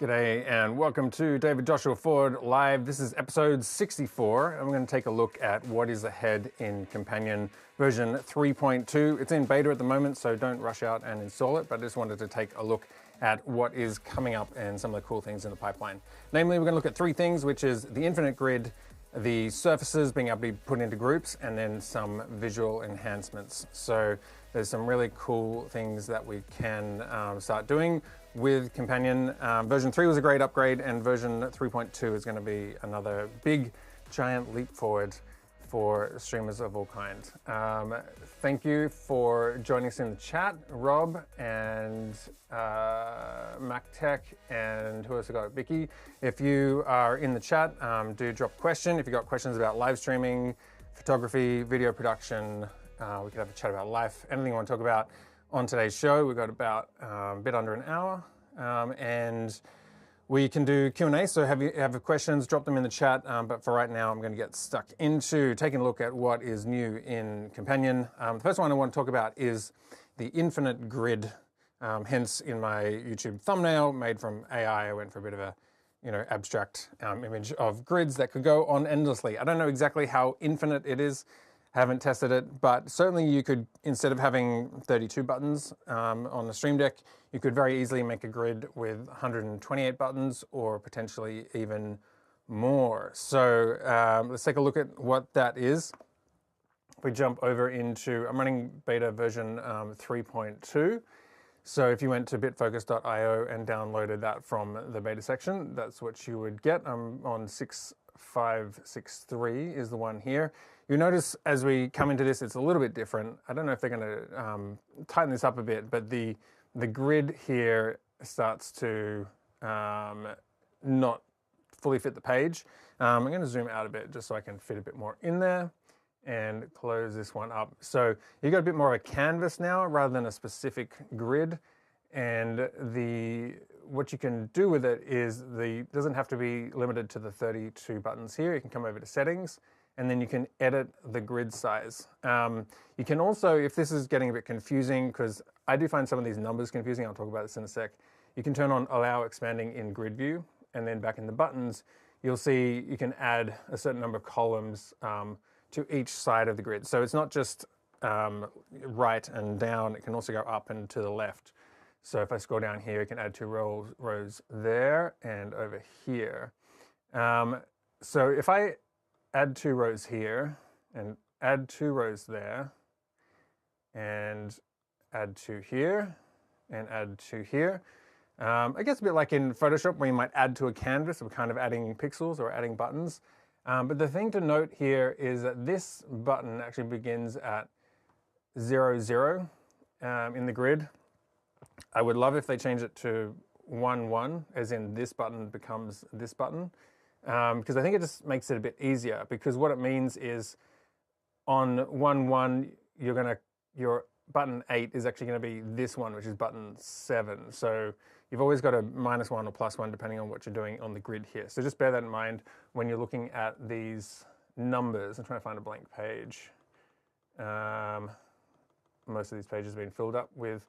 G'day and welcome to David Joshua Ford Live. This is episode 64 and we're going to take a look at what is ahead in Companion version 3.2. It's in beta at the moment, so don't rush out and install it, but I just wanted to take a look at what is coming up and some of the cool things in the pipeline. Namely, we're going to look at three things, which is the infinite grid, the surfaces being able to be put into groups, and then some visual enhancements. So there's some really cool things that we can start doing with Companion. Version 3 was a great upgrade, and version 3.2 is going to be another big, giant leap forward for streamers of all kinds. Thank you for joining us in the chat, Rob and MacTech, and who else I got? Vicky. If you are in the chat, do drop a question. If you've got questions about live streaming, photography, video production, we could have a chat about life, anything you want to talk about on today's show. We've got about a bit under an hour, and we can do Q&A, so have you have questions, drop them in the chat, but for right now I'm going to get stuck into taking a look at what is new in Companion. The first one I want to talk about is the infinite grid, hence in my YouTube thumbnail made from AI I went for a bit of a abstract image of grids that could go on endlessly. I don't know exactly how infinite it is, haven't tested it, but certainly you could, instead of having 32 buttons on the Stream Deck, you could very easily make a grid with 128 buttons or potentially even more. So let's take a look at what that is. If we jump over into, I'm running beta version 3.2. So if you went to bitfocus.io and downloaded that from the beta section, that's what you would get. I'm on 6.563 is the one here. You'll notice as we come into this, it's a little bit different. I don't know if they're going to tighten this up a bit, but the grid here starts to not fully fit the page. I'm going to zoom out a bit just so I can fit a bit more in there and close this one up. So you've got a bit more of a canvas now rather than a specific grid. And what you can do with it is doesn't have to be limited to the 32 buttons here. You can come over to settings, and then you can edit the grid size. You can also, if this is getting a bit confusing, because I do find some of these numbers confusing, I'll talk about this in a sec, you can turn on allow expanding in grid view, and then back in the buttons, you'll see you can add a certain number of columns to each side of the grid. So it's not just right and down, it can also go up and to the left. So if I scroll down here, you can add two rows there and over here. So if I add two rows here and add two rows there and add two here and add two here. I guess a bit like in Photoshop where you might add to a canvas, we're kind of adding pixels or adding buttons. But the thing to note here is that this button actually begins at 0, 0 in the grid. I would love if they change it to 1, 1, as in this button becomes this button. Because I think it just makes it a bit easier, because what it means is on 1, 1, your button 8 is actually going to be this one, which is button 7. So you've always got a -1 or +1 depending on what you're doing on the grid here. So just bear that in mind when you're looking at these numbers. I'm trying to find a blank page. Most of these pages have been filled up with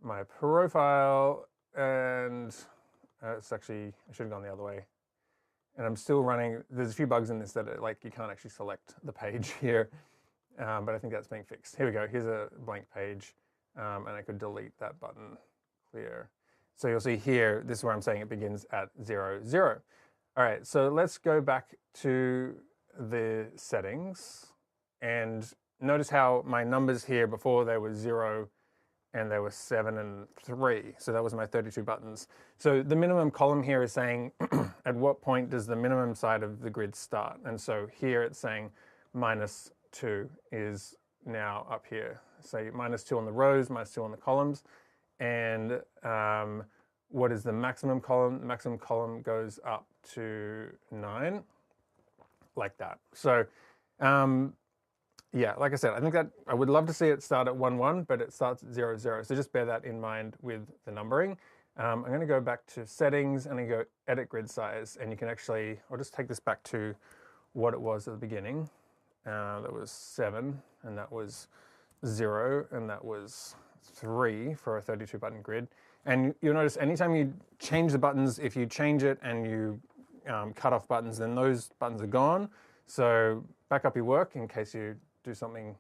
my profile, and it's actually, I should have gone the other way. And I'm still running, there's a few bugs in this that are, like, you can't actually select the page here, but I think that's being fixed. Here we go, here's a blank page, and I could delete that button, clear. So you'll see here, this is where I'm saying it begins at 0, 0. All right, so let's go back to the settings, and notice how my numbers here before they were 0, and there were 7 and 3. So that was my 32 buttons. So the minimum column here is saying at what point does the minimum side of the grid start? And so here it's saying -2 is now up here. So -2 on the rows, -2 on the columns. And what is the maximum column? The maximum column goes up to 9, like that. So yeah, like I said, I think that I would love to see it start at 1, 1, but it starts at 0, 0. So just bear that in mind with the numbering. I'm going to go back to settings and I go edit grid size, and you can actually, I'll just take this back to what it was at the beginning. That was 7, and that was 0, and that was 3 for a 32 button grid. And you'll notice anytime you change the buttons, if you change it and you cut off buttons, then those buttons are gone. So back up your work in case you do something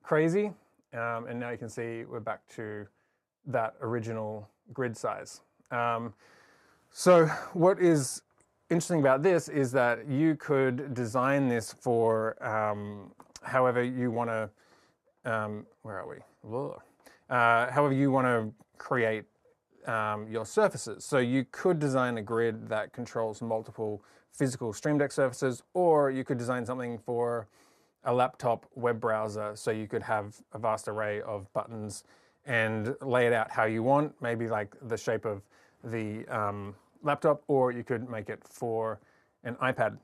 crazy. And now you can see we're back to that original grid size. So what is interesting about this is that you could design this for however you want to, where are we? However you want to create your surfaces. So you could design a grid that controls multiple physical Stream Deck surfaces, or you could design something for a laptop web browser so you could have a vast array of buttons and lay it out how you want, maybe like the shape of the laptop, or you could make it for an iPad.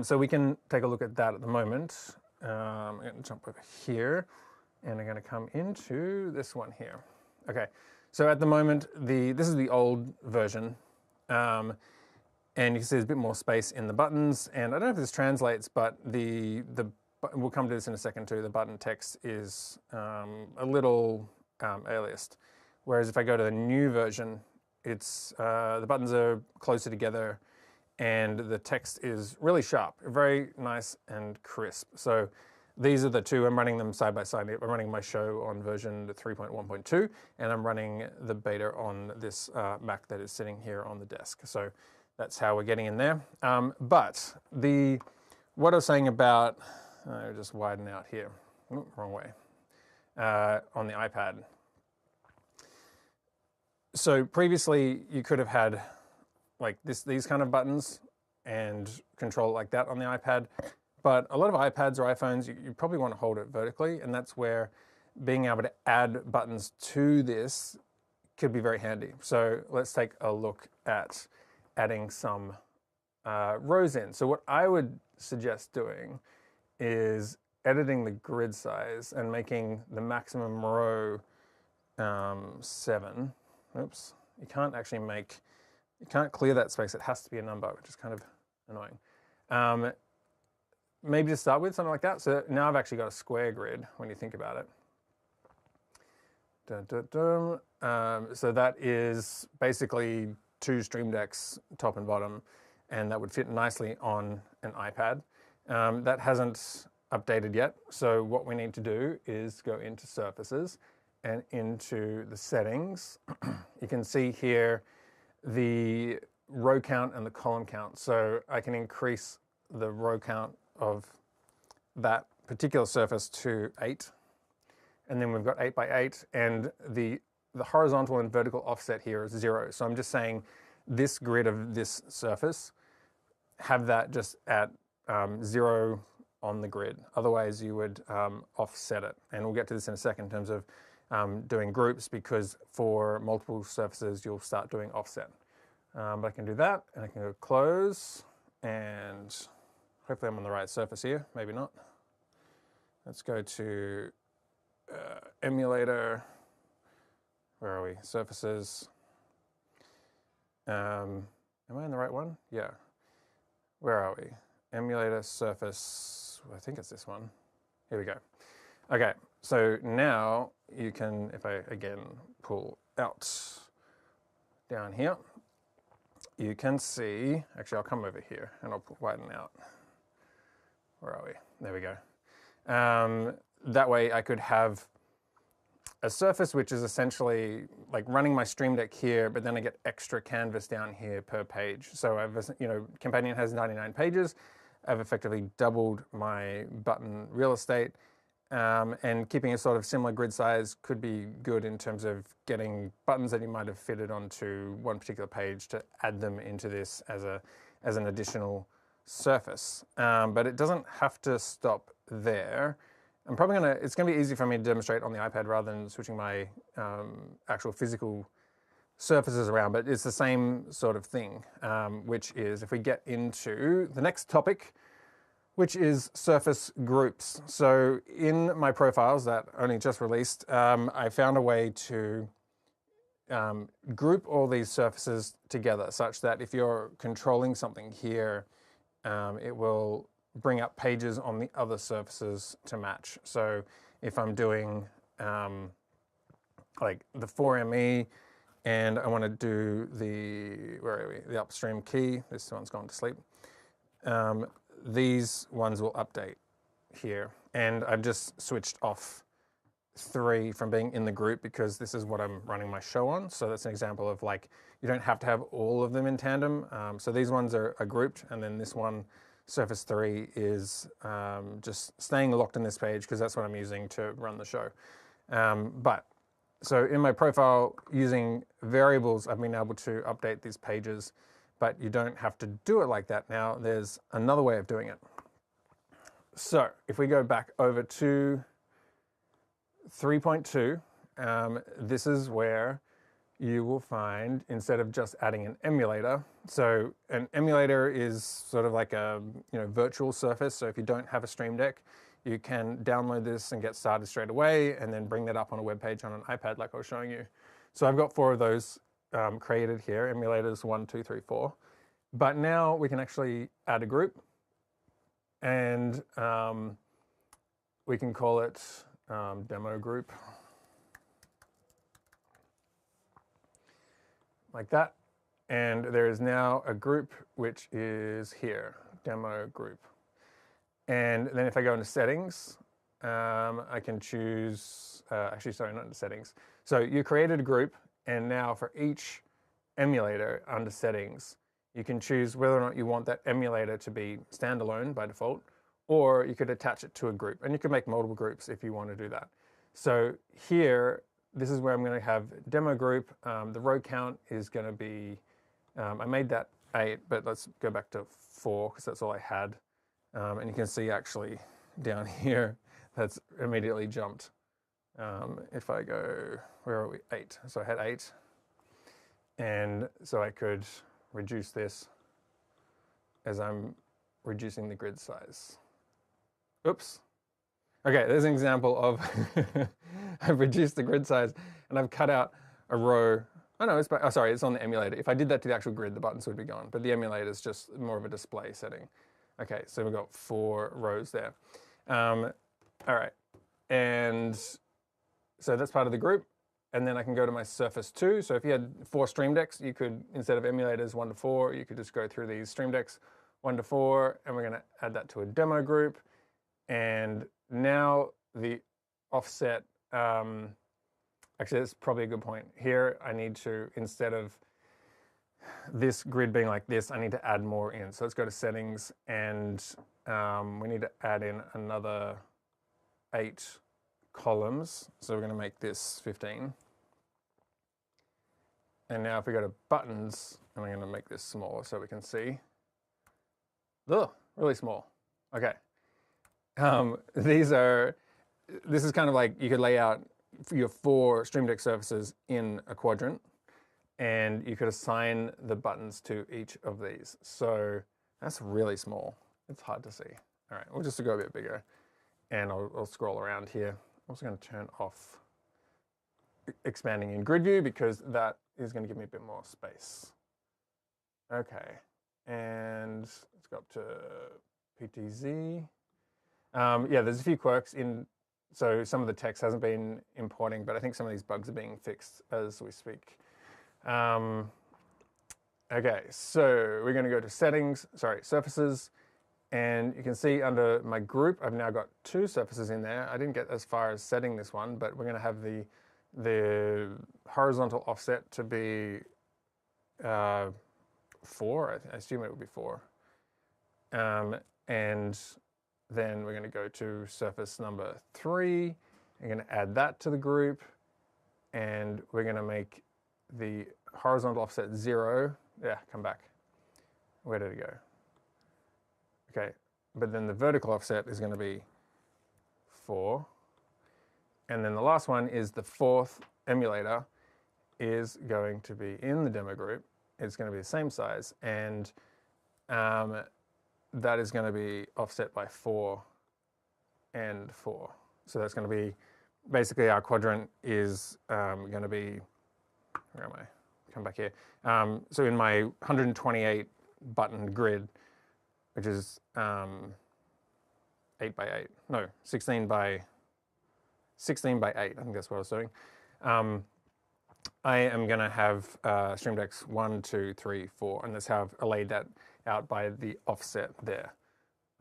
So we can take a look at that at the moment. I'm going to jump over here and I'm going to come into this one here. Okay, so at the moment, this is the old version. And you can see there's a bit more space in the buttons. And I don't know if this translates, but we'll come to this in a second too. The button text is a little aliased. Whereas if I go to the new version, it's the buttons are closer together and the text is really sharp, very nice and crisp. So these are the two. I'm running them side by side. I'm running my show on version 3.1.2, and I'm running the beta on this Mac that is sitting here on the desk. So that's how we're getting in there. But what I was saying about, just widen out here, wrong way, on the iPad. So previously you could have had like these kind of buttons and control it like that on the iPad. But a lot of iPads or iPhones, you probably want to hold it vertically, and that's where being able to add buttons to this could be very handy. So let's take a look at adding some rows in. So what I would suggest doing is editing the grid size and making the maximum row 7. Oops, you can't clear that space. It has to be a number, which is kind of annoying. Maybe to start with, something like that. So now I've actually got a square grid when you think about it. Dun, dun, dun. So that is basically 2 Stream Decks, top and bottom, and that would fit nicely on an iPad. That hasn't updated yet. So what we need to do is go into Surfaces and into the settings. You can see here the row count and the column count. So I can increase the row count of that particular surface to 8. And then we've got 8 by 8, and the horizontal and vertical offset here is 0. So I'm just saying this grid of this surface, have that just at 0 on the grid. Otherwise you would offset it. And we'll get to this in a second in terms of doing groups, because for multiple surfaces you'll start doing offset. But I can do that, and I can go close, and hopefully I'm on the right surface here, maybe not. Let's go to emulator. Where are we? Surfaces. Am I in the right one? Yeah. Where are we? Emulator, surface. I think it's this one. Here we go. Okay, so now you can, if I again pull out down here, you can see, actually I'll come over here and I'll widen out. Where are we? There we go. That way I could have a surface which is essentially like running my Stream Deck here, but then I get extra canvas down here per page. So I've, Companion has 99 pages. I've effectively doubled my button real estate, and keeping a sort of similar grid size could be good in terms of getting buttons that you might have fitted onto one particular page to add them into this as an additional surface. But it doesn't have to stop there. It's gonna be easy for me to demonstrate on the iPad rather than switching my actual physical surfaces around, but it's the same sort of thing, which is if we get into the next topic, which is surface groups. So in my profiles that only just released, I found a way to group all these surfaces together such that if you're controlling something here, it will bring up pages on the other surfaces to match. So if I'm doing like the 4ME and I want to do the, where are we? The upstream key. This one's gone to sleep. These ones will update here, and I've just switched off 3 from being in the group because this is what I'm running my show on. So that's an example of like, you don't have to have all of them in tandem. So these ones are grouped, and then this one, Surface 3, is just staying locked in this page because that's what I'm using to run the show. So in my profile, using variables, I've been able to update these pages, but you don't have to do it like that. Now, there's another way of doing it. So if we go back over to 3.2, this is where you will find, instead of just adding an emulator, so an emulator is sort of like a virtual surface. So if you don't have a Stream Deck, you can download this and get started straight away, and then bring that up on a web page on an iPad like I was showing you. So I've got 4 of those created here, emulators 1, 2, 3, 4. But now we can actually add a group, and we can call it demo group, like that. And there is now a group which is here, demo group. And then if I go into settings, I can choose, actually, sorry, not into settings. So you created a group, and now for each emulator under settings, you can choose whether or not you want that emulator to be standalone by default, or you could attach it to a group. And you can make multiple groups if you want to do that. So here, this is where I'm going to have demo group. The row count is going to be, I made that 8, but let's go back to 4 because that's all I had. And you can see actually down here, that's immediately jumped. If I go, where are we? 8. So I had 8. And so I could reduce this as I'm reducing the grid size. Oops. Okay, there's an example of I've reduced the grid size and I've cut out a row. Oh no, sorry, it's on the emulator. If I did that to the actual grid, the buttons would be gone, but the emulator is just more of a display setting. Okay, so we've got 4 rows there. All right, and so that's part of the group. And then I can go to my Surface 2. So if you had 4 Stream Decks, you could, instead of emulators 1 to 4, you could just go through these Stream Decks 1 to 4, and we're going to add that to a demo group. And now the offset, actually that's probably a good point. Here I need to, instead of this grid being like this, I need to add more in. So let's go to settings, and we need to add in another 8 columns. So we're going to make this 15. And now if we go to buttons, and I'm going to make this smaller so we can see. Ugh, really small. Okay. This is kind of like you could lay out your 4 Stream Deck surfaces in a quadrant, and you could assign the buttons to each of these. So that's really small. It's hard to see. All right, we'll just go a bit bigger, and I'll scroll around here. I'm also going to turn off expanding in grid view because that is going to give me a bit more space. Okay, and let's go up to PTZ. Yeah, there's a few quirks in, so some of the text hasn't been importing, but I think some of these bugs are being fixed as we speak. Okay, so we're going to go to settings, surfaces, and you can see under my group, I've now got 2 surfaces in there. I didn't get as far as setting this one, but we're going to have the horizontal offset to be 4. I assume it would be 4. And then we're going to go to surface number 3. We're going to add that to the group, and we're going to make the horizontal offset 0. Yeah, come back. Where did it go? Okay, but then the vertical offset is going to be 4. And then the last one is the 4th emulator is going to be in the demo group. It's going to be the same size, and that is going to be offset by 4 and 4. So that's going to be, basically our quadrant is going to be, where am I? Come back here. So in my 128 button grid, which is 8 by 8, no, 16 by 8, I think that's what I was doing. I am going to have stream decks 1, 2, 3, 4, and that's how I've laid that out by the offset there.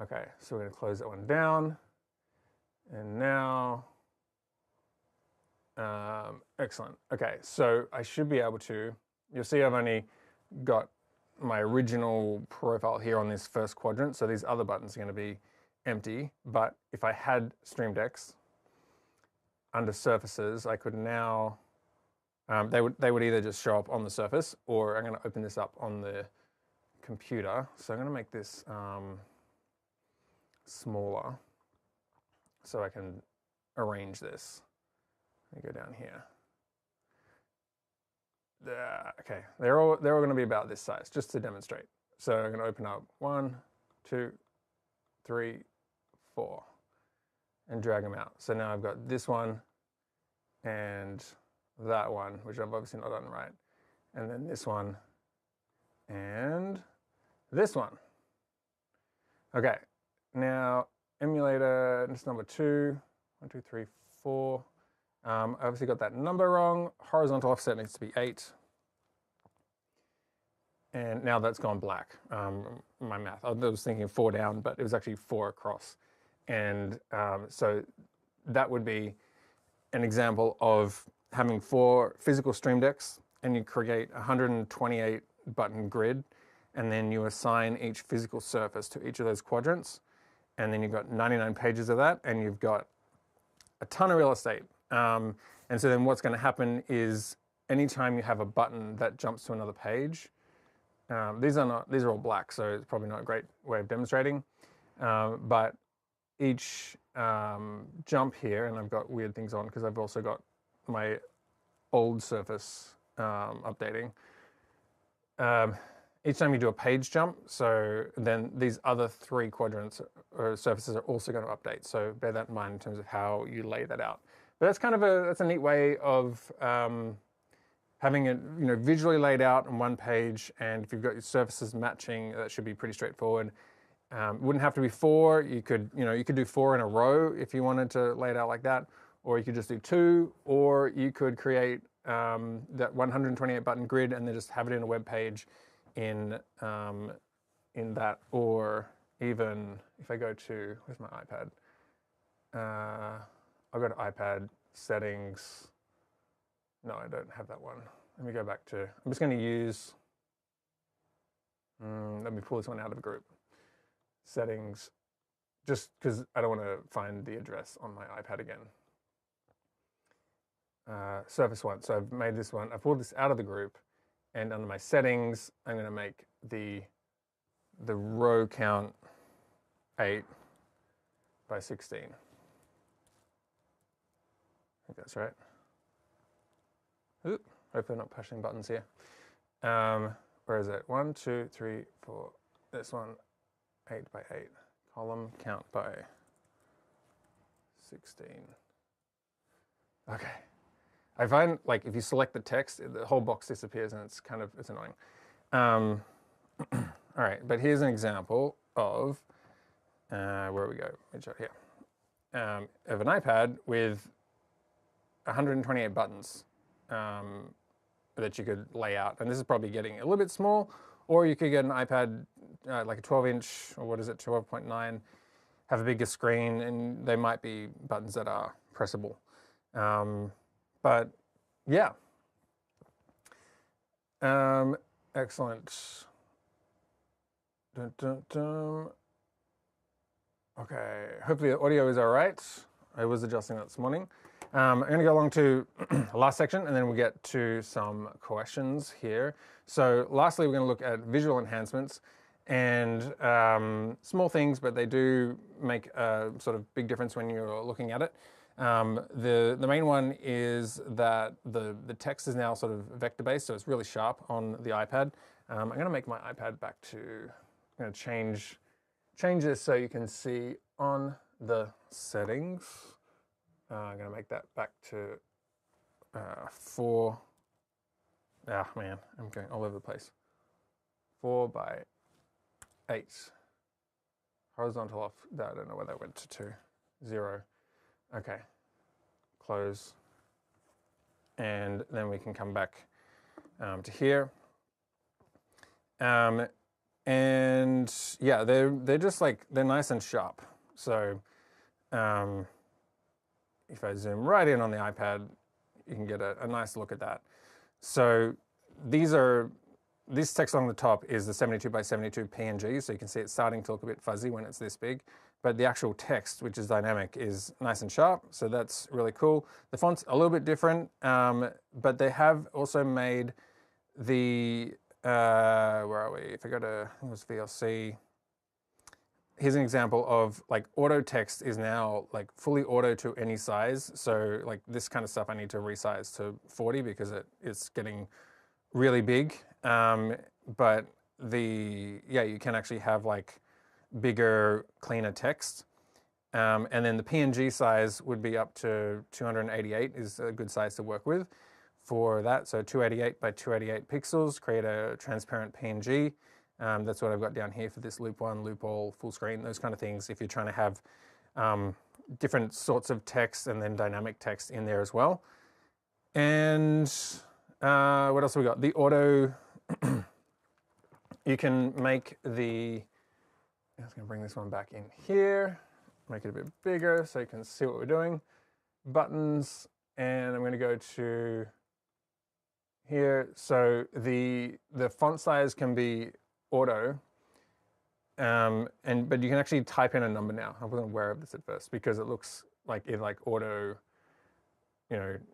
Okay, so we're going to close that one down. And now, excellent. Okay, so I should be able to, you'll see I've only got my original profile here on this first quadrant, so these other buttons are going to be empty. But if I had stream decks under surfaces, I could now, they would either just show up on the surface, or I'm going to open this up on the computer. So I'm going to make this smaller so I can arrange this. Let me go down here. Okay, they're all going to be about this size, just to demonstrate. So I'm going to open up 1, 2, 3, 4, and drag them out. So now I've got this one and that one, which I've obviously not done right, and then this one and this one. Okay, now emulator, this number 2, 1, 2, 3, 4. I obviously got that number wrong. Horizontal offset needs to be 8. And now that's gone black, my math. I was thinking 4 down, but it was actually 4 across. And so that would be an example of having 4 physical stream decks, and you create a 128 button grid, and then you assign each physical surface to each of those quadrants. And then you've got 99 pages of that, and you've got a ton of real estate. And so then what's going to happen is anytime you have a button that jumps to another page, these are all black, so it's probably not a great way of demonstrating. But each jump here, and I've got weird things on because I've also got my old surface updating. Each time you do a page jump, so then these other 3 quadrants or surfaces are also going to update. So bear that in mind in terms of how you lay that out. But that's kind of that's a neat way of having it visually laid out on one page, and if you've got your surfaces matching, that should be pretty straightforward. Wouldn't have to be 4. You could do 4 in a row if you wanted to lay it out like that, or you could just do 2, or you could create that 128 button grid and then just have it in a web page in that, or even if I go to, where's my iPad? I'll go to iPad settings. No, I don't have that one. Let me go back to, I'm just going to use, let me pull this one out of the group. Settings, just because I don't want to find the address on my iPad again. Surface 1, so I've made this one, I pulled this out of the group, and under my settings, I'm going to make the row count 8 by 16. I think that's right. Oop, hope I'm not pushing buttons here. Where is it? 1, 2, 3, 4. This one, 8 by 8. Column count by 16. Okay. I find, like, if you select the text, the whole box disappears, and it's annoying. All right, but here's an example of, where we go? It's right here. Of an iPad with 128 buttons that you could lay out. And this is probably getting a little bit small, or you could get an iPad like a 12-inch, or what is it, 12.9, have a bigger screen, and they might be buttons that are pressable. But yeah, excellent. Dun, dun, dun. Okay, hopefully the audio is all right. I was adjusting that this morning. I'm going to go along to the last section, and then we'll get to some questions here. So lastly, we're going to look at visual enhancements, and small things, but they do make a sort of big difference when you're looking at it. The main one is that the text is now sort of vector-based, so it's really sharp on the iPad. I'm going to make my iPad back to, I'm going to change this so you can see on the settings. I'm going to make that back to 4. Ah, man, I'm going all over the place. 4 by 8. Horizontal off, I don't know where that went to 2. 0. Okay, close. and then we can come back to here. And yeah, they're just like, they're nice and sharp. So if I zoom right in on the iPad, you can get a nice look at that. So this text along the top is the 72 by 72 PNG, so you can see it's starting to look a bit fuzzy when it's this big, but the actual text, which is dynamic, is nice and sharp, so that's really cool. The font's a little bit different, but they have also made the, where are we? If I go to, I think it was VLC, here's an example of like auto text is now like fully auto to any size. So like this kind of stuff I need to resize to 40 because it's getting really big. But you can actually have like bigger, cleaner text. And then the PNG size would be up to 288 is a good size to work with for that. So 288 by 288 pixels, create a transparent PNG. That's what I've got down here for this loop one, loop all, full screen, those kind of things. If you're trying to have different sorts of text and then dynamic text in there as well. And what else have we got? The auto, you can make the, I'm just going to bring this one back in here, make it a bit bigger so you can see what we're doing. Buttons, and I'm going to go to here. So the font size can be auto, but you can actually type in a number now. I wasn't aware of this at first because it looks like it like auto,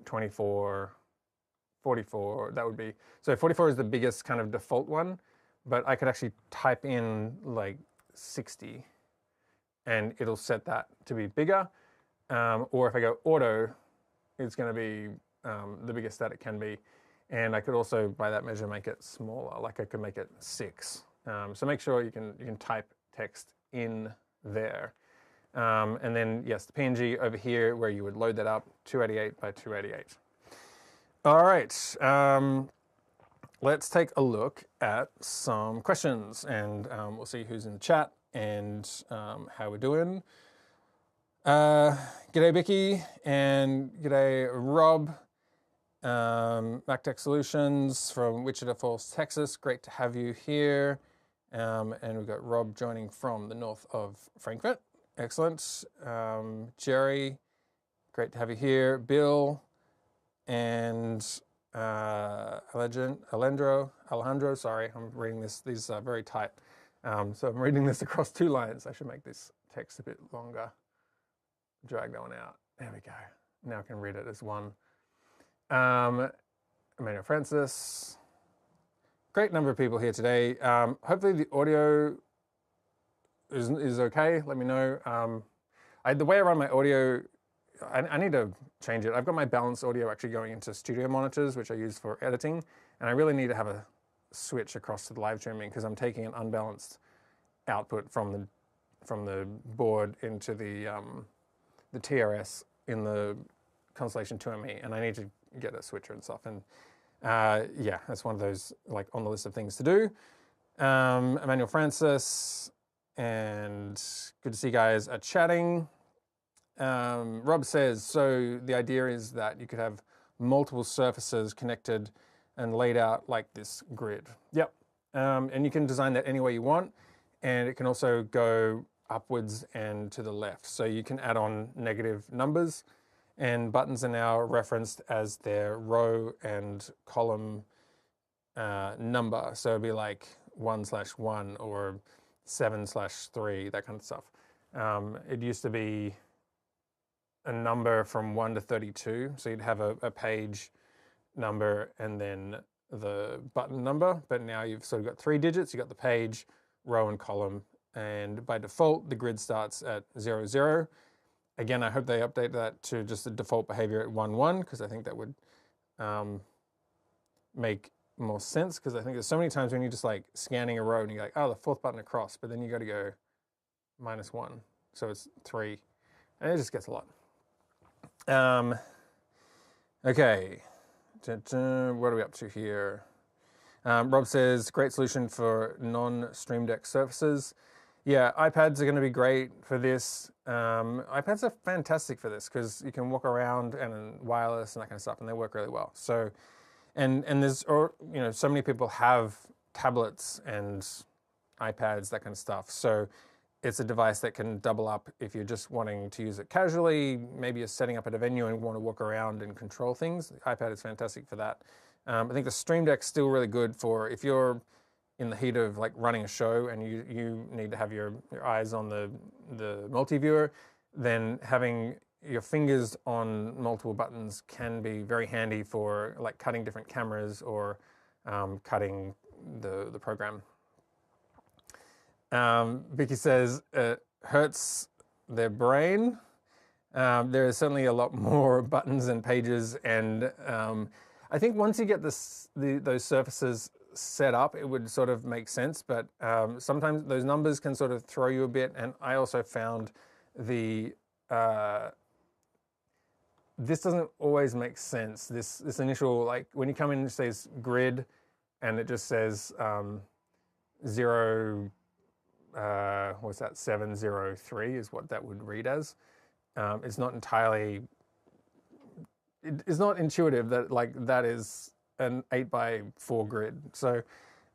24, 44, that would be. So 44 is the biggest kind of default one, but I could actually type in like 60 and it'll set that to be bigger. Or if I go auto, it's going to be the biggest that it can be. And I could also, by that measure, make it smaller. Like I could make it 6. So make sure you can type text in there. And then, yes, the PNG over here where you would load that up, 288 by 288. All right, let's take a look at some questions and we'll see who's in the chat and how we're doing. G'day, Vicky, and g'day, Rob. MacTech Solutions from Wichita Falls, Texas. Great to have you here. And we've got Rob joining from the north of Frankfurt. Excellent. Jerry, great to have you here. Bill and Alejandro, sorry, I'm reading this. These are very tight. So I'm reading this across 2 lines. I should make this text a bit longer. Drag that one out. There we go. Now I can read it as one. Emmanuel Francis. Great number of people here today. Hopefully the audio is okay. Let me know. The way I run my audio, I need to change it. I've got my balanced audio actually going into studio monitors, which I use for editing, and I really need to have a switch across to the live streaming because I'm taking an unbalanced output from the board into the TRS in the Constellation 2ME, and I need to get a switcher and stuff. And yeah, that's one of those like on the list of things to do. Emmanuel Francis, and good to see you guys are chatting. Rob says, so the idea is that you could have multiple surfaces connected and laid out like this grid. Yep. And you can design that any way you want. And it can also go upwards and to the left. So you can add on negative numbers, and buttons are now referenced as their row and column number. So it'd be like 1/1 or 7/3, that kind of stuff. It used to be a number from 1 to 32. So you'd have a page number and then the button number, but now you've sort of got 3 digits. You've got the page, row, and column. And by default, the grid starts at 0, 0. Again, I hope they update that to just the default behavior at 1, 1, because I think that would make more sense, because I think there's so many times when you're just like scanning a row and you're like, oh, the 4th button across, but then you got to go -1. So it's 3. And it just gets a lot. Okay. What are we up to here? Rob says, great solution for non-Stream Deck surfaces. Yeah, iPads are going to be great for this. iPads are fantastic for this because you can walk around and wireless and that kind of stuff, and they work really well. So, and there's, or so many people have tablets and iPads, that kind of stuff. So it's a device that can double up if you're just wanting to use it casually. Maybe you're setting up at a venue and want to walk around and control things. The iPad is fantastic for that. I think the Stream Deck's still really good for if you're in the heat of like running a show and you need to have your eyes on the multi-viewer, then having your fingers on multiple buttons can be very handy for like cutting different cameras or cutting the program. Vicky says it hurts their brain. There is certainly a lot more buttons and pages, and I think once you get those surfaces set up, it would sort of make sense, but sometimes those numbers can sort of throw you a bit. And I also found this doesn't always make sense. This initial, like when you come in, it says grid, and it just says 0. What's that? 703 is what that would read as. It's not entirely. It's not intuitive that like that is an 8x4 grid. So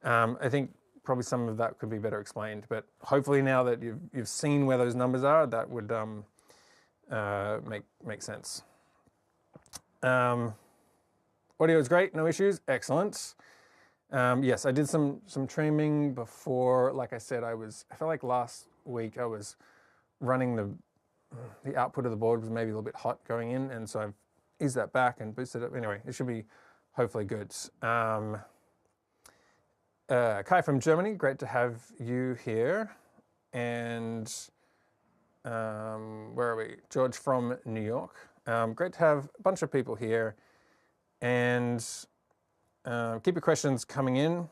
I think probably some of that could be better explained. But hopefully now that you've seen where those numbers are, that would make sense. Audio is great, no issues, excellent. Yes, I did some trimming before. Like I said, I felt like last week I was running the output of the board was maybe a little bit hot going in, and so I've eased that back and boosted it. Anyway, it should be hopefully good. Kai from Germany, great to have you here. And where are we? George from New York. Great to have a bunch of people here. And keep your questions coming in.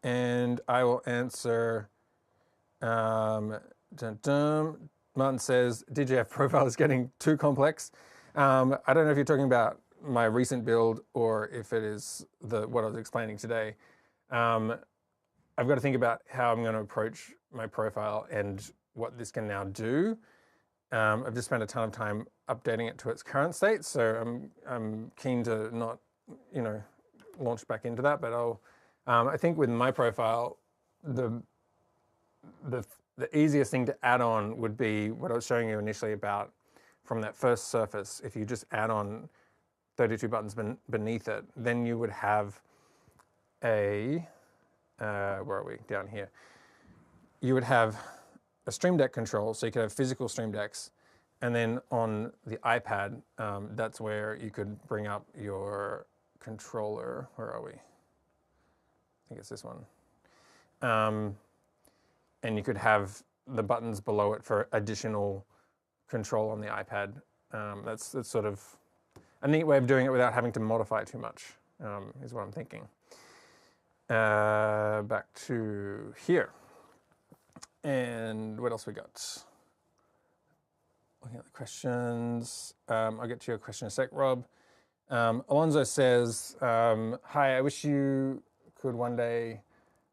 And I will answer. Martin says, DJF profile is getting too complex. I don't know if you're talking about my recent build or if it is what I was explaining today. I've got to think about how I'm going to approach my profile and what this can now do. I've just spent a ton of time updating it to its current state, so I'm keen to not, launch back into that. But I think with my profile, the easiest thing to add on would be what I was showing you initially about from that first surface. If you just add on 32 buttons beneath it, then you would have where are we? Down here. You would have a Stream Deck control, so you could have physical Stream Decks, and then on the iPad, that's where you could bring up your controller. Where are we? I think it's this one. And you could have the buttons below it for additional control on the iPad. That's sort of a neat way of doing it without having to modify it too much, is what I'm thinking. Back to here. And what else we got? Looking at the questions. I'll get to your question in a sec, Rob. Alonzo says, hi, I wish you could one day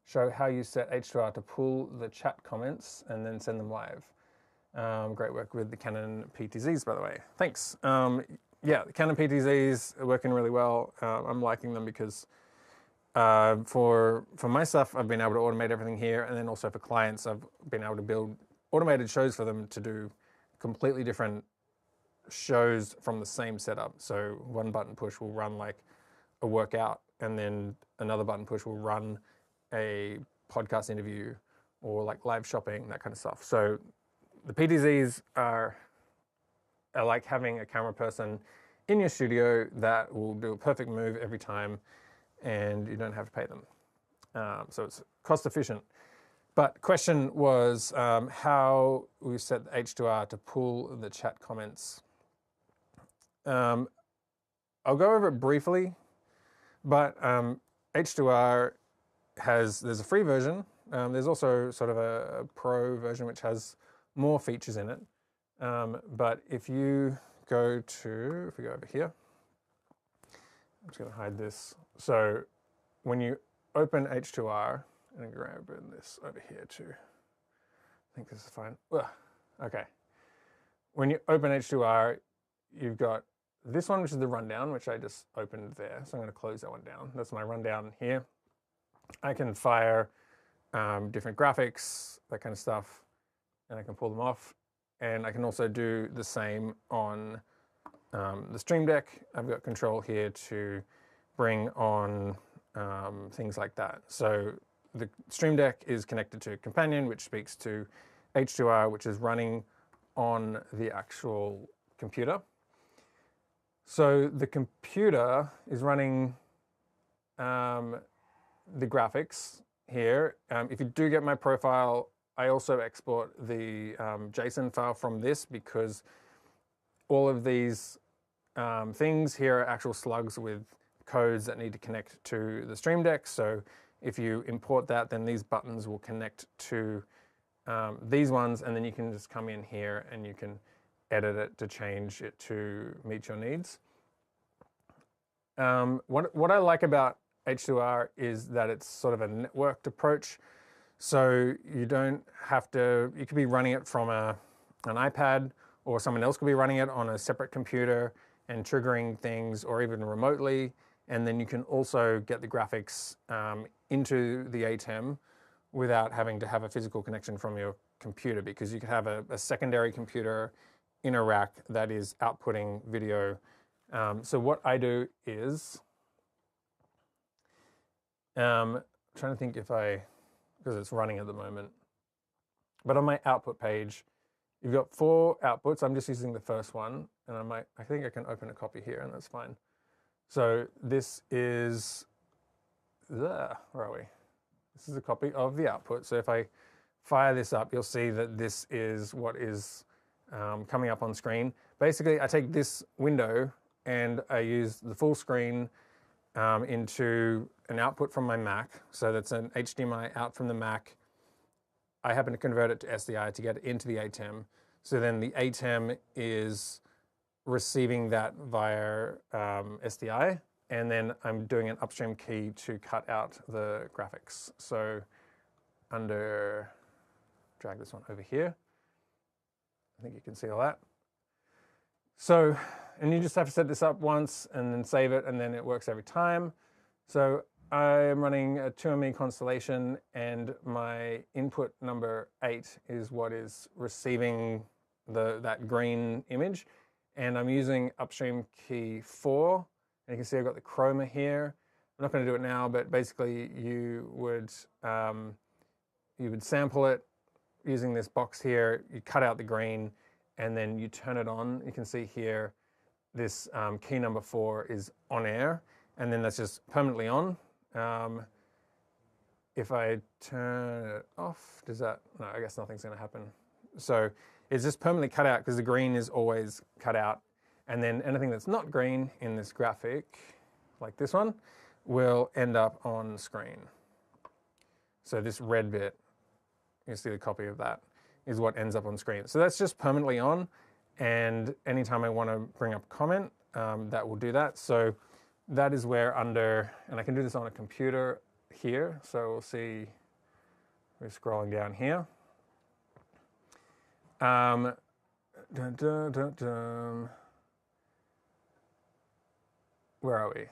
show how you set H2R to pull the chat comments and then send them live. Great work with the Canon PTZs, by the way. Thanks. Yeah, the Canon PTZs are working really well. I'm liking them because for my stuff, I've been able to automate everything here, and then also for clients, I've been able to build automated shows for them to do completely different shows from the same setup. So one button push will run like a workout, and then another button push will run a podcast interview or like live shopping, that kind of stuff. So the PTZs are like having a camera person in your studio that will do a perfect move every time, and you don't have to pay them. So it's cost efficient. But question was how we set the H2R to pull the chat comments. I'll go over it briefly, but H2R there's a free version. There's also sort of a pro version which has more features in it. But if we go over here, I'm just going to hide this. So when you open H2R, going to grab this over here too. I think this is fine. Ugh. Okay. When you open H2R, you've got this one, which is the rundown, which I just opened there. So I'm going to close that one down. That's my rundown here. I can fire different graphics, that kind of stuff, and I can pull them off. And I can also do the same on the Stream Deck. I've got control here to bring on things like that. So the Stream Deck is connected to Companion, which speaks to H2R, which is running on the actual computer. So the computer is running the graphics here. If you do get my profile, I also export the JSON file from this, because all of these things here are actual slugs with codes that need to connect to the Stream Deck. So if you import that, then these buttons will connect to these ones, and then you can just come in here and you can edit it to change it to meet your needs. What I like about H2R is that it's sort of a networked approach. So you don't have to, you could be running it from an iPad, or someone else could be running it on a separate computer and triggering things, or even remotely. And then you can also get the graphics into the ATEM without having to have a physical connection from your computer, because you could have a secondary computer in a rack that is outputting video. So what I do is, trying to think if because it's running at the moment, but on my output page, you've got 4 outputs. I'm just using the first one, and I think I can open a copy here, and that's fine. So this is, where are we? This is a copy of the output. So if I fire this up, you'll see that this is what is coming up on screen. Basically, I take this window and I use the full screen into an output from my Mac. So that's an HDMI out from the Mac. I happen to convert it to SDI to get it into the ATEM. So then the ATEM is receiving that via SDI, and then I'm doing an upstream key to cut out the graphics. So drag this one over here. I think you can see all that. So, and you just have to set this up once and then save it, and then it works every time. So I'm running a 2ME constellation, and my input number 8 is what is receiving that green image. And I'm using upstream key 4. And you can see I've got the chroma here. I'm not going to do it now, but basically you would sample it using this box here. You cut out the green, and then you turn it on. You can see here this key number 4 is on air, and then that's just permanently on. If I turn it off, does that? No, I guess nothing's going to happen. So it's just permanently cut out because the green is always cut out. And then anything that's not green in this graphic, like this one, will end up on screen. So this red bit, you see the copy of that, is what ends up on screen. So that's just permanently on, and anytime I want to bring up comment, that will do that. So that is where and I can do this on a computer here, so we'll see, we're scrolling down here. Where are we?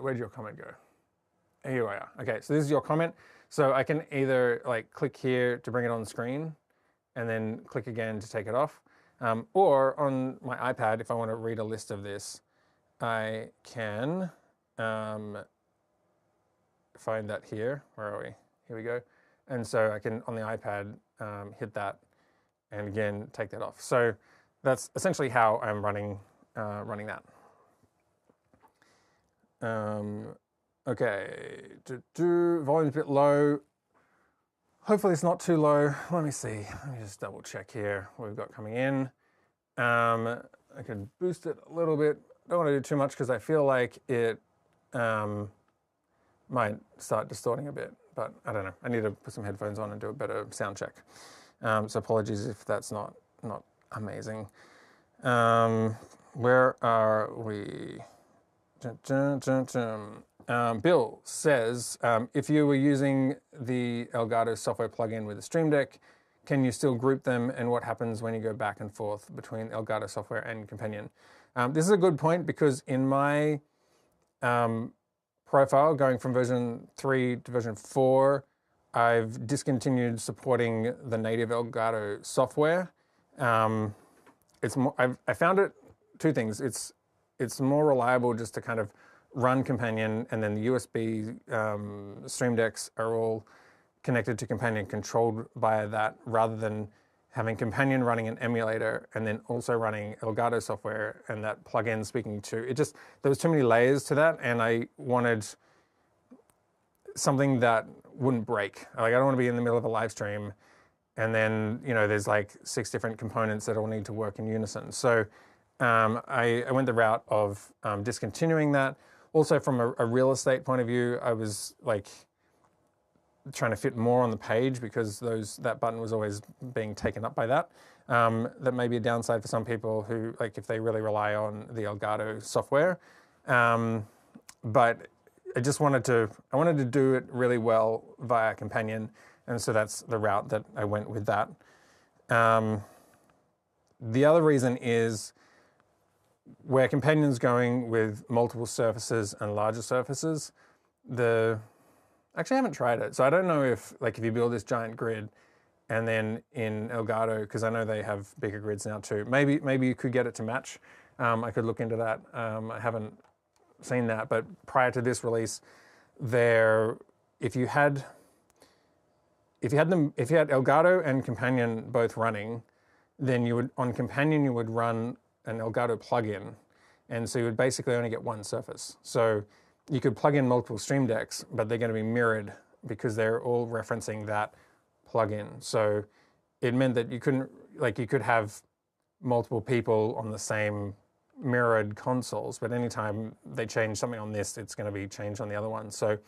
Where'd your comment go? Here we are. Okay, so this is your comment. So I can either click here to bring it on screen, and then click again to take it off. Or on my iPad, if I want to read a list of this, I can find that here. Where are we? Here we go. And so I can, on the iPad, hit that, and again, take that off. So that's essentially how I'm running that. Okay, volume's a bit low. Hopefully it's not too low. Let me see. Let me just double check here what we've got coming in. I could boost it a little bit. Don't want to do too much because I feel like it might start distorting a bit, but I don't know. I need to put some headphones on and do a better sound check. So apologies if that's not amazing. Where are we? Bill says, if you were using the Elgato software plugin with the Stream Deck, can you still group them, and what happens when you go back and forth between Elgato software and Companion? This is a good point, because in my profile, going from version 3 to version 4, I've discontinued supporting the native Elgato software. It's more, I found it, two things. It's more reliable just to kind of run Companion, and then the USB Stream Decks are all connected to Companion, controlled by that, rather than having Companion running an emulator and then also running Elgato software and that plugin speaking to it. Just, there was too many layers to that, and I wanted something that wouldn't break. Like, I don't want to be in the middle of a live stream and then, you know, there's like 6 different components that all need to work in unison. So I went the route of discontinuing that. Also, from a real estate point of view, I was like trying to fit more on the page, because that button was always being taken up by that. That may be a downside for some people who, like, if they really rely on the Elgato software. But I wanted to do it really well via Companion, and so that's the route that I went with that. The other reason is where Companion's going with multiple surfaces and larger surfaces. Actually, I haven't tried it, so I don't know if you build this giant grid and then in Elgato, because I know they have bigger grids now too. Maybe you could get it to match. I could look into that. I haven't seen that, but prior to this release, if you had Elgato and Companion both running, then on Companion you would run an Elgato plugin, and so you would basically only get one surface. So you could plug in multiple Stream Decks, but they're going to be mirrored because they're all referencing that plugin. So it meant that you could have multiple people on the same mirrored consoles, but anytime they change something on this, it's going to be changed on the other one. So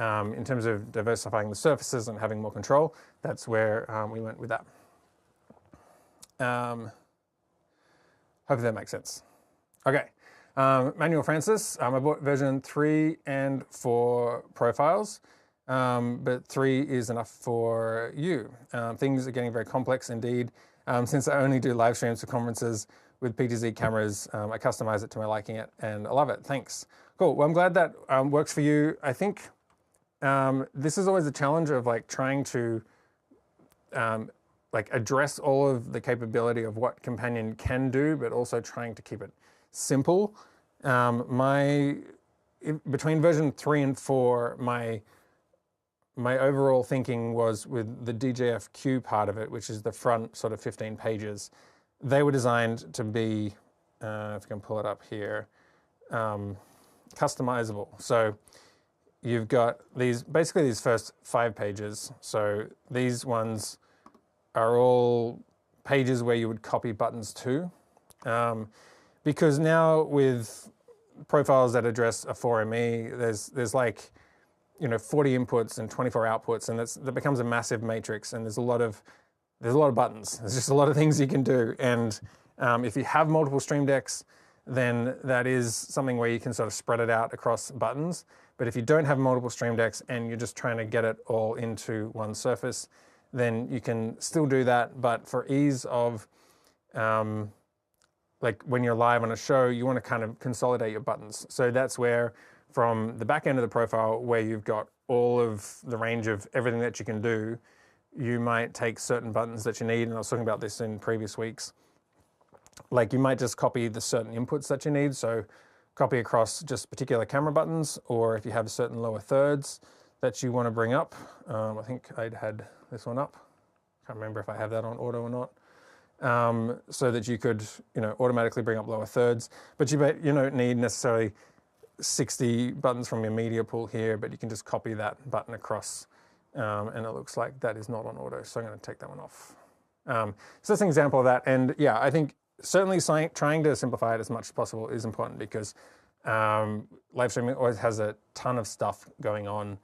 in terms of diversifying the surfaces and having more control, that's where we went with that. Hopefully that makes sense. Okay. Manuel Francis, I bought version 3 and 4 profiles, but 3 is enough for you. Things are getting very complex indeed. Since I only do live streams for conferences with PTZ cameras, I customize it to my liking it, and I love it. Thanks. Cool. Well, I'm glad that works for you. I think this is always a challenge of trying to address all of the capability of what Companion can do, but also trying to keep it simple. Between version 3 and 4, my overall thinking was with the DJF Q part of it, which is the front sort of 15 pages. They were designed to be, if I can pull it up here, customizable. So you've got these first 5 pages. So these ones are all pages where you would copy buttons to. Because now with profiles that address a 4ME, there's 40 inputs and 24 outputs, and that becomes a massive matrix, and there's a lot of buttons. There's just a lot of things you can do. And if you have multiple Stream Decks, then that is something where you can sort of spread it out across buttons. But if you don't have multiple Stream Decks and you're just trying to get it all into one surface, then you can still do that. But for ease of when you're live on a show, you want to kind of consolidate your buttons. So that's where, from the back end of the profile, where you've got all of the range of everything that you can do, you might take certain buttons that you need, and I was talking about this in previous weeks. You might just copy the certain inputs that you need, so copy across just particular camera buttons, or if you have certain lower thirds that you want to bring up. I think I'd had this one up. Can't remember if I have that on auto or not. So that you could, automatically bring up lower thirds. But you don't need necessarily 60 buttons from your media pool here, but you can just copy that button across. And it looks like that is not on auto, so I'm going to take that one off. So that's an example of that. And yeah, I think certainly trying to simplify it as much as possible is important, because live streaming always has a ton of stuff going on,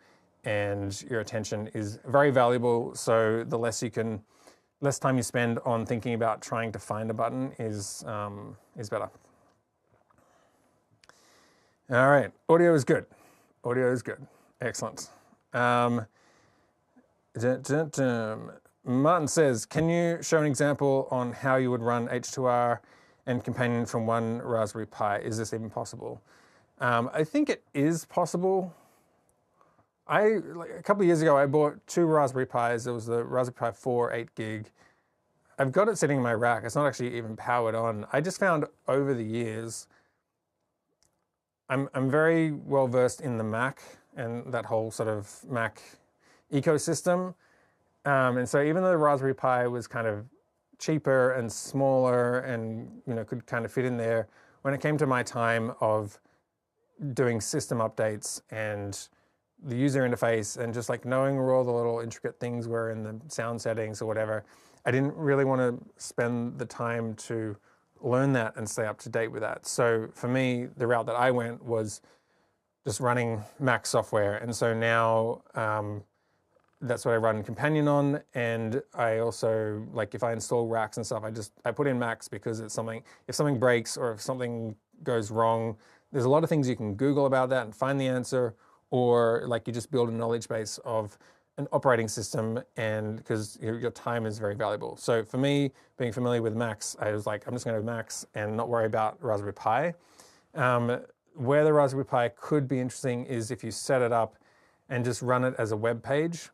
and your attention is very valuable. So the less time you spend on thinking about trying to find a button is better. All right, audio is good. Audio is good. Excellent. Martin says, can you show an example on how you would run H2R and Companion from one Raspberry Pi? Is this even possible? I think it is possible. A couple of years ago, I bought 2 Raspberry Pis. It was the Raspberry Pi 4 8 gig. I've got it sitting in my rack. It's not actually even powered on. I just found over the years, I'm very well versed in the Mac and that whole sort of Mac ecosystem. And so even though the Raspberry Pi was kind of cheaper and smaller and could kind of fit in there, when it came to my time of doing system updates and the user interface and just like knowing where all the little intricate things were in the sound settings or whatever, I didn't really want to spend the time to learn that and stay up to date with that. So for me, the route that I went was just running Mac software. And so now that's what I run Companion on. And I also, like if I install racks and stuff, I put in Macs because it's something, if something breaks or if something goes wrong, there's a lot of things you can Google about that and find the answer, or like you just build a knowledge base of an operating system, and because your time is very valuable. So for me, being familiar with Macs, I was like, I'm just going to Macs and not worry about Raspberry Pi. Where the Raspberry Pi could be interesting is if you set it up and just run it as a web page,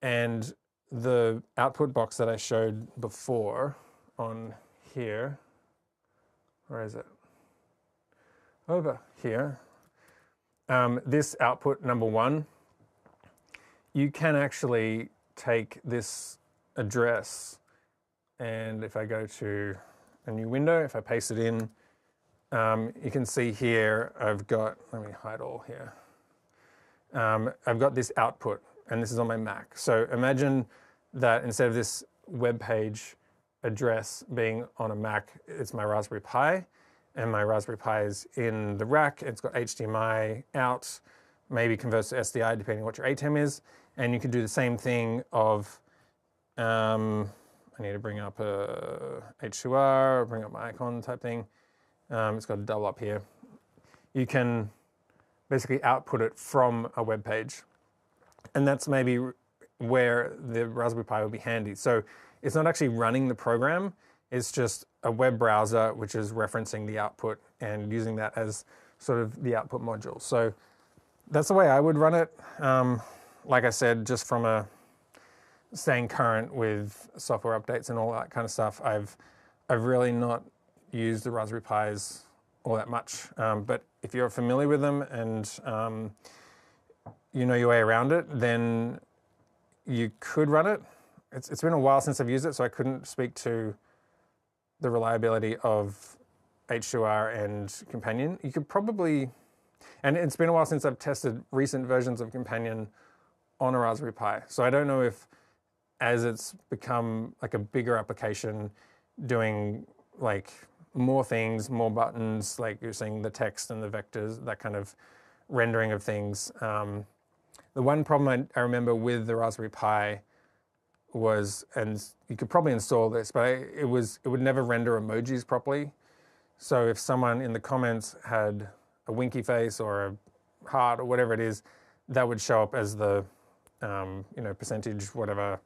and the output box that I showed before on here, where is it? Over here. This output number 1, you can actually take this address, and if I go to a new window, if I paste it in, you can see here I've got, let me hide all here. I've got this output, and this is on my Mac. So imagine that instead of this web page address being on a Mac, it's my Raspberry Pi, and my Raspberry Pi is in the rack. It's got HDMI out, maybe converts to SDI depending on what your ATEM is. And you can do the same thing of, I need to bring up a H2R, bring up my icon type thing. It's got a double up here. You can basically output it from a web page. And that's maybe where the Raspberry Pi would be handy. So it's not actually running the program. It's just a web browser which is referencing the output and using that as sort of the output module. So that's the way I would run it. Like I said, just from a staying current with software updates and all that kind of stuff, I've really not used the Raspberry Pis all that much. But if you're familiar with them and you know your way around it, then you could run it. It's been a while since I've used it, so I couldn't speak to the reliability of H2R and Companion. You could probably, and it's been a while since I've tested recent versions of Companion on a Raspberry Pi. So I don't know if, as it's become like a bigger application, doing like more things, more buttons, like you're seeing the text and the vectors, that kind of rendering of things. The one problem I remember with the Raspberry Pi was, and you could probably install this, but it would never render emojis properly. So if someone in the comments had a winky face or a heart or whatever it is, that would show up as the percentage whatever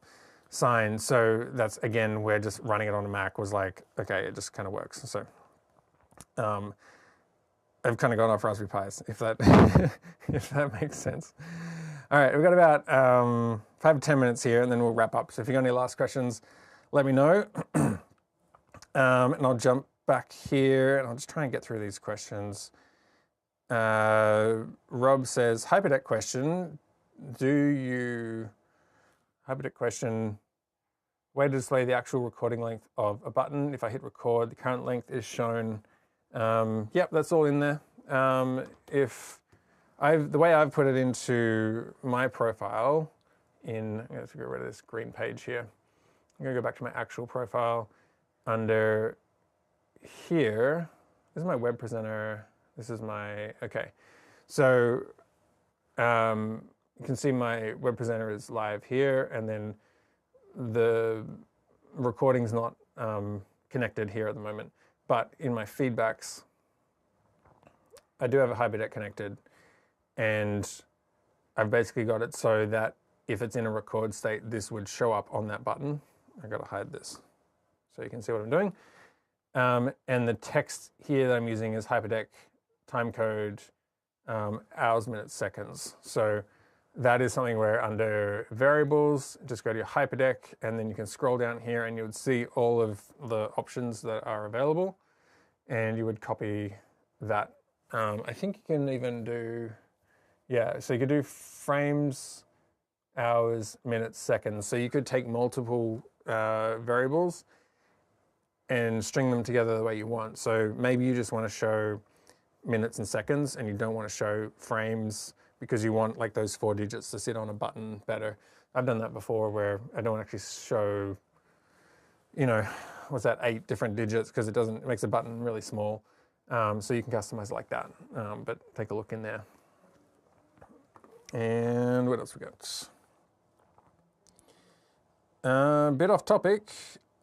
sign. So that's, again, where just running it on a Mac was like, okay, it just kind of works. So I've kind of gone off Raspberry Pis, if that if that makes sense. All right, we've got about 5 to 10 minutes here, and then we'll wrap up. So if you've got any last questions, let me know. And I'll jump back here, and I'll just try and get through these questions. Rob says, Hyperdeck question, Hyperdeck question, way to display the actual recording length of a button. If I hit record, the current length is shown. Yep, that's all in there. The way I've put it into my profile, I'm going to get rid of this green page here. I'm going to go back to my actual profile. Under here, this is my web presenter. This is my, okay. So you can see my web presenter is live here, and then the recording's not connected here at the moment. But in my feedbacks, I do have a Hyperdeck connected. and I've basically got it so that if it's in a record state, this would show up on that button. I've got to hide this so you can see what I'm doing. And the text here that I'm using is hyperdeck timecode hours, minutes, seconds. So that is something where under variables, just go to your hyperdeck, and then you can scroll down here and you would see all of the options that are available, and you would copy that. I think you can even do, yeah, so you could do frames, hours, minutes, seconds. So you could take multiple variables and string them together the way you want. So maybe you just want to show minutes and seconds, and you don't want to show frames because you want like those 4 digits to sit on a button better. I've done that before where I don't actually show, you know, what's that, 8 different digits, because it makes the button really small. So you can customize it like that, but take a look in there. And what else we got? A bit off topic,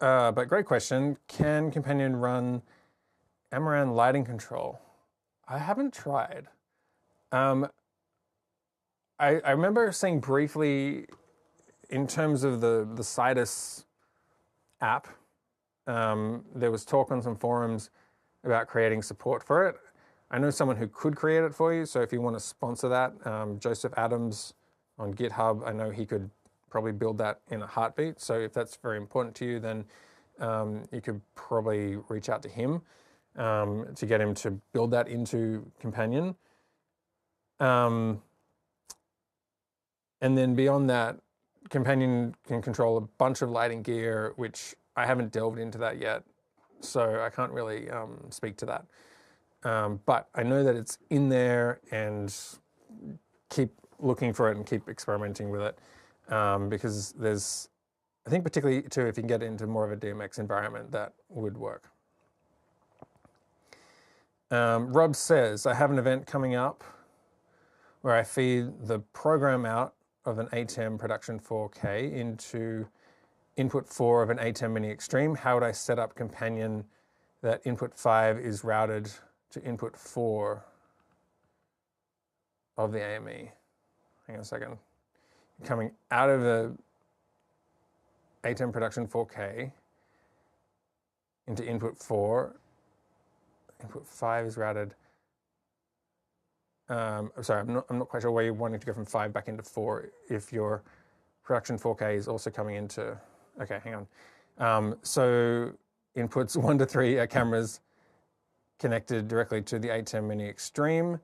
but great question. Can Companion run Amaran lighting control? I haven't tried. I remember seeing briefly in terms of the Citus app, there was talk on some forums about creating support for it. I know someone who could create it for you, so if you want to sponsor that, Joseph Adams on GitHub, I know he could probably build that in a heartbeat. So if that's very important to you, then you could probably reach out to him to get him to build that into Companion. And then beyond that, Companion can control a bunch of lighting gear, which I haven't delved into that yet, so I can't really speak to that. But I know that it's in there, and keep looking for it and keep experimenting with it, because there's, I think particularly too, if you can get into more of a DMX environment, that would work. Rob says, I have an event coming up where I feed the program out of an ATEM Production 4K into input 4 of an ATEM Mini Extreme. How would I set up Companion that input 5 is routed to input 4 of the AME? Hang on a second. Coming out of the ATEM Production 4K into input 4. Input 5 is routed. Sorry, I'm not quite sure where you're wanting to go from 5 back into 4 if your production 4K is also coming into, okay, hang on. So inputs 1 to 3 are cameras connected directly to the ATEM Mini Extreme,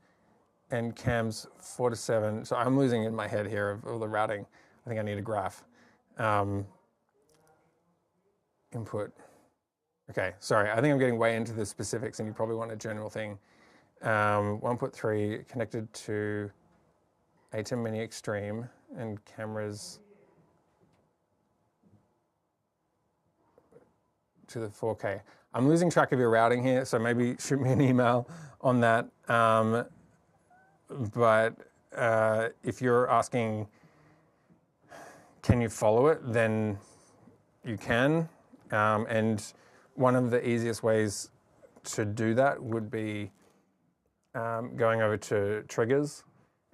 and cams 4 to 7. So I'm losing in my head here of all the routing. I think I need a graph. Input. Okay, sorry, I think I'm getting way into the specifics, and you probably want a general thing. 1.3 connected to ATEM Mini Extreme and cameras to the 4K. I'm losing track of your routing here, so maybe shoot me an email on that. But if you're asking, can you follow it, then you can. And one of the easiest ways to do that would be going over to triggers,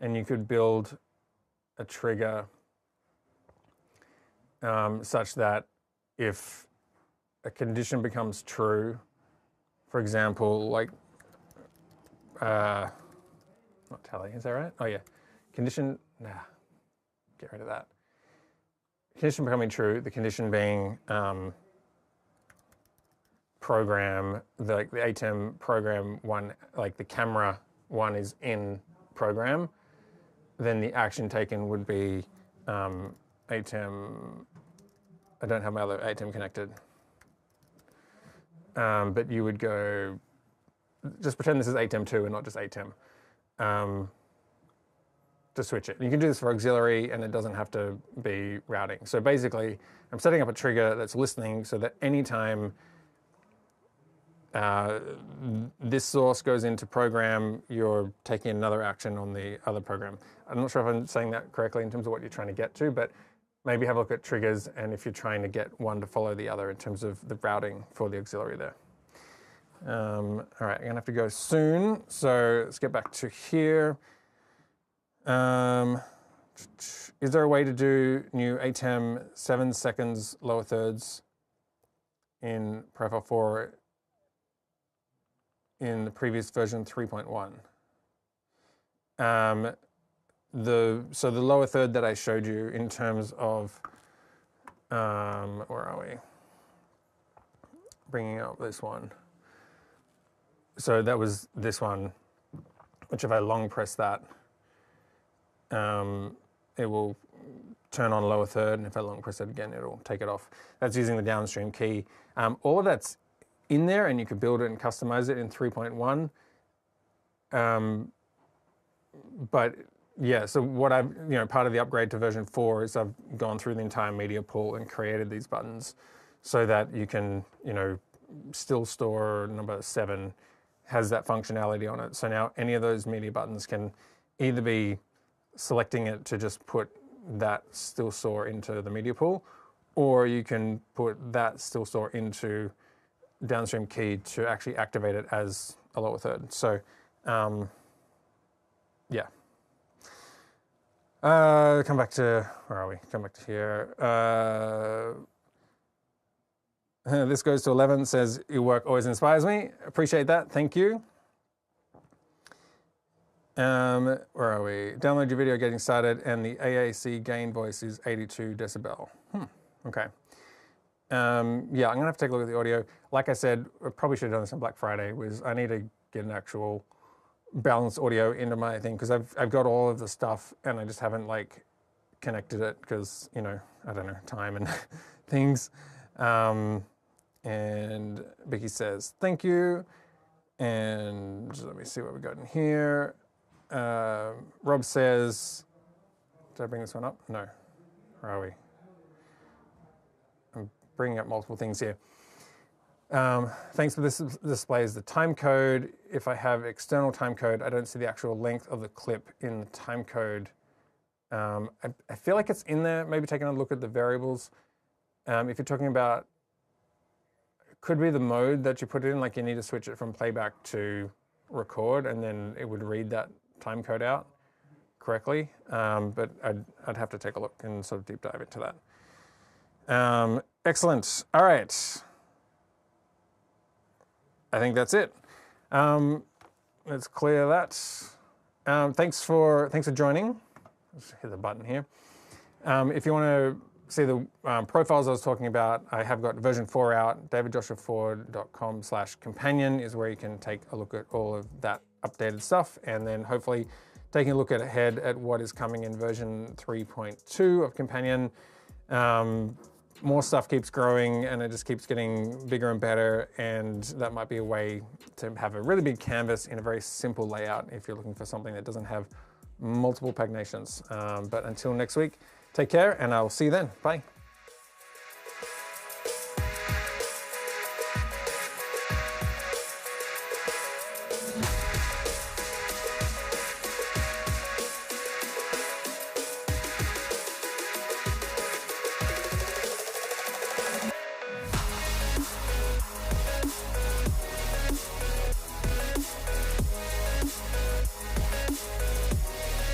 and you could build a trigger such that if a condition becomes true, for example, like, not tally, is that right? Oh yeah, condition, get rid of that. Condition becoming true, the condition being program, the ATEM program 1, like the camera 1 is in program, then the action taken would be ATEM, I don't have my other ATEM connected, but you would go, just pretend this is ATEM 2 and not just ATEM, to switch it. You can do this for auxiliary, and it doesn't have to be routing. So basically, I'm setting up a trigger that's listening so that anytime this source goes into program, you're taking another action on the other program. I'm not sure if I'm saying that correctly in terms of what you're trying to get to, but maybe have a look at triggers, and if you're trying to get one to follow the other in terms of the routing for the auxiliary there. All right, I'm gonna have to go soon, so let's get back to here. Is there a way to do new ATEM 7 seconds lower thirds in Preroll 4 in the previous version 3.1? So the lower third that I showed you in terms of, where are we? Bringing up this one. So that was this one, which if I long press that, it will turn on lower third, and if I long press it again, it'll take it off. That's using the downstream key. All of that's in there, and you could build it and customize it in 3.1. But yeah, so what I've, part of the upgrade to version 4 is I've gone through the entire media pool and created these buttons so that you can, still store number 7 has that functionality on it. So now any of those media buttons can either be selecting it to just put that still store into the media pool, or you can put that still store into downstream key to actually activate it as a lower third. So yeah. Come back to, where are we? Come back to here. This goes to 11, says, your work always inspires me. Appreciate that, thank you. Where are we? Download your video getting started, and the AAC gain voice is 82 decibel. Okay. Yeah, I'm gonna have to take a look at the audio. Like I said, I probably should have done this on Black Friday, was I need to get an actual balanced audio into my thing, because I've got all of the stuff and I just haven't like connected it because, I don't know, time and things. And Vicky says, thank you. And let me see what we got in here. Rob says, did I bring this one up? No. Where are we? I'm bringing up multiple things here. Thanks for this displays the time code. If I have external time code, I don't see the actual length of the clip in the time code. I feel like it's in there. Maybe taking a look at the variables. If you're talking about, it could be the mode that you put it in, like you need to switch it from playback to record, and then it would read that time code out correctly. But I'd have to take a look and sort of deep dive into that. Excellent. All right. I think that's it. Let's clear that. Thanks for joining. Let's hit the button here. If you want to see the profiles I was talking about, I have got version 4 out. davidjoshuaford.com/companion is where you can take a look at all of that updated stuff, and then hopefully taking a look ahead at what is coming in version 3.2 of Companion. More stuff keeps growing and it just keeps getting bigger and better, and that might be a way to have a really big canvas in a very simple layout if you're looking for something that doesn't have multiple paginations. But until next week, take care and I'll see you then. Bye.